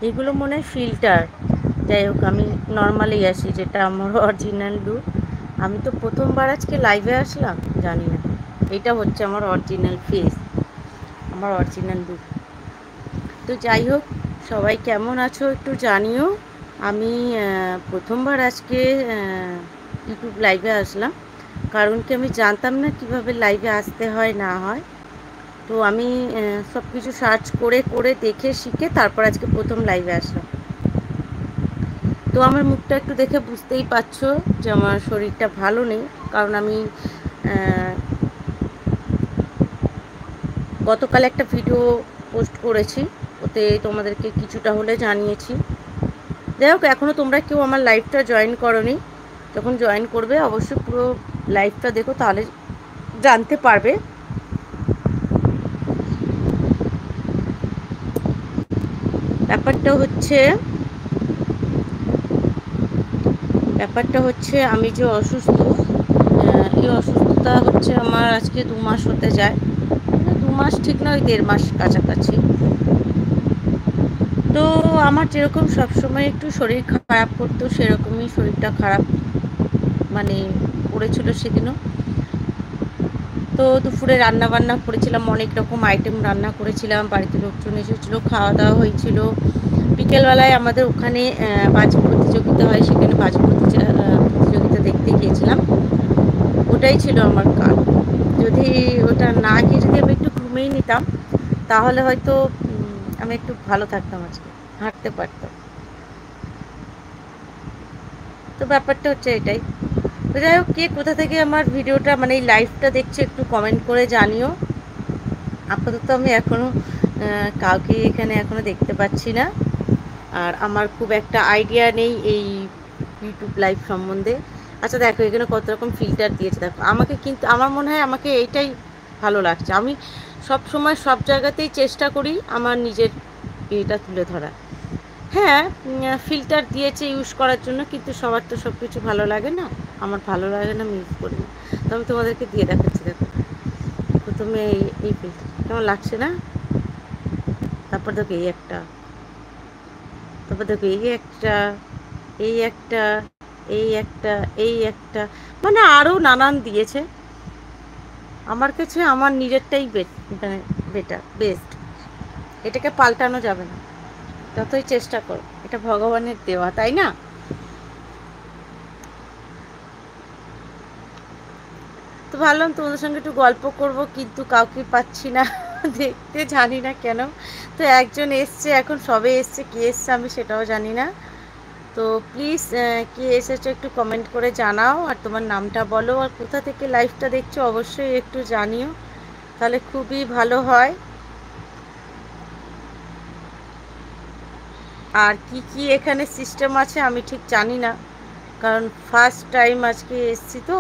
এগুলো মনে হয় ফিল্টার। যাই হোক, আমি নর্মালি আসি, যেটা আমার অরিজিনাল লুক। আমি তো প্রথমবার আজকে লাইভে আসলাম, জানি না এটা হচ্ছে আমার অরিজিনাল ফেস, আমার অরিজিনাল লুক। তো যাই হোক, সবাই কেমন আছো একটু জানিও। আমি প্রথমবার আজকে ইউটিউব লাইভে আসলাম, কারণ কি আমি জানতাম না কিভাবে লাইভে আসতে হয় না হয়। তো আমি সব কিছু সার্চ করে করে দেখে শিখে তারপর আজকে প্রথম লাইভে আসলাম। তো আমার মুখটা একটু দেখে বুঝতেই পারছো যে আমার শরীরটা ভালো নেই, কারণ আমি গতকাল একটা ভিডিও পোস্ট করেছি, ওতে তোমাদেরকে কিছুটা হলে জানিয়েছি। যাই হোক, এখনও তোমরা কেউ আমার লাইভটা জয়েন করোনি, যখন জয়েন করবে অবশ্যই পুরো লাইভটা দেখো, তাহলে জানতে পারবে। ব্যাপারটা হচ্ছে আমি যে অসুস্থ, এই অসুস্থতা হচ্ছে আমার আজকে 2 মাস হতে যায়। 2 মাস ঠিক না, ওই 1.5 মাস কাছাকাছি। তো আমার যেরকম সবসময় একটু শরীর খারাপ করতো, সেরকমই শরীরটা খারাপ মানে করেছিল সেদিনও। তো দুপুরে রান্না বান্না করেছিলাম, অনেক রকম আইটেম রান্না করেছিলাম, বাড়িতে লোকজন এসেছিলো, খাওয়া দাওয়া হয়েছিল। বিকেলবেলায় আমাদের ওখানে বাজি প্রতিযোগিতা হয়, সেখানে বাজি প্রতিযোগিতা দেখতে গিয়েছিলাম। ওটাই ছিল আমার কাজ। যদি ওটা না গিয়ে যদি আমি একটু ঘুমিয়ে নিতাম, তাহলে হয়তো আমি একটু ভালো থাকতাম, আজকে হাঁটতে পারতাম। তো ব্যাপারটা হচ্ছে এটাই। তো যাই হোক, কে কোথা থেকে আমার ভিডিওটা মানে এই লাইভটা দেখছে একটু কমেন্ট করে জানিও। আপাতত আমি এখনও কাউকে এখানে এখনও দেখতে পাচ্ছি না, আর আমার খুব একটা আইডিয়া নেই এই ইউটিউব লাইভ সম্বন্ধে। আচ্ছা দেখো, এখানে কত রকম ফিল্টার দিয়েছে দেখো আমাকে, কিন্তু আমার মনে হয় আমাকে এইটাই ভালো লাগছে। আমি সব সময় সব জায়গাতেই চেষ্টা করি আমার নিজের এটা তুলে ধরা। হ্যাঁ, ফিল্টার দিয়েছে ইউজ করার জন্য, কিন্তু সবার তো সব কিছু ভালো লাগে না। আমার ভালো লাগে না, আমি ইউজ করি না। তো আমি তোমাদেরকে দিয়ে দেখাচ্ছি, দেখো প্রথমে এই ফিল্টার কেমন লাগছে না, তারপর দেখো এই একটা, তারপর দেখো এই একটা, এই একটা, এই একটা, এই একটা, মানে আরও নানান দিয়েছে। আমার কাছে আমার নিজেরটাই বেটার, বেস্ট। এটাকে পাল্টানো যাবে না, যতই চেষ্টা করো, এটা ভগবানের দেওয়া, তাই না? তো ভাবলাম তোমাদের সঙ্গে একটু গল্প করব, কিন্তু কাউকে পাচ্ছি না দেখতে, জানি না কেন। তো একজন এসছে, এখন সবে এসছে, কে এসছে আমি সেটাও জানি না। তো প্লিজ কে এসেছো একটু কমেন্ট করে জানাও, আর তোমার নামটা বলো, আর কোথা থেকে লাইভটা দেখছো অবশ্যই একটু জানিও, তাহলে খুবই ভালো হয়। আর কি কি এখানে সিস্টেম আছে আমি ঠিক জানি না, কারণ ফার্স্ট টাইম আজকে এসছি তো।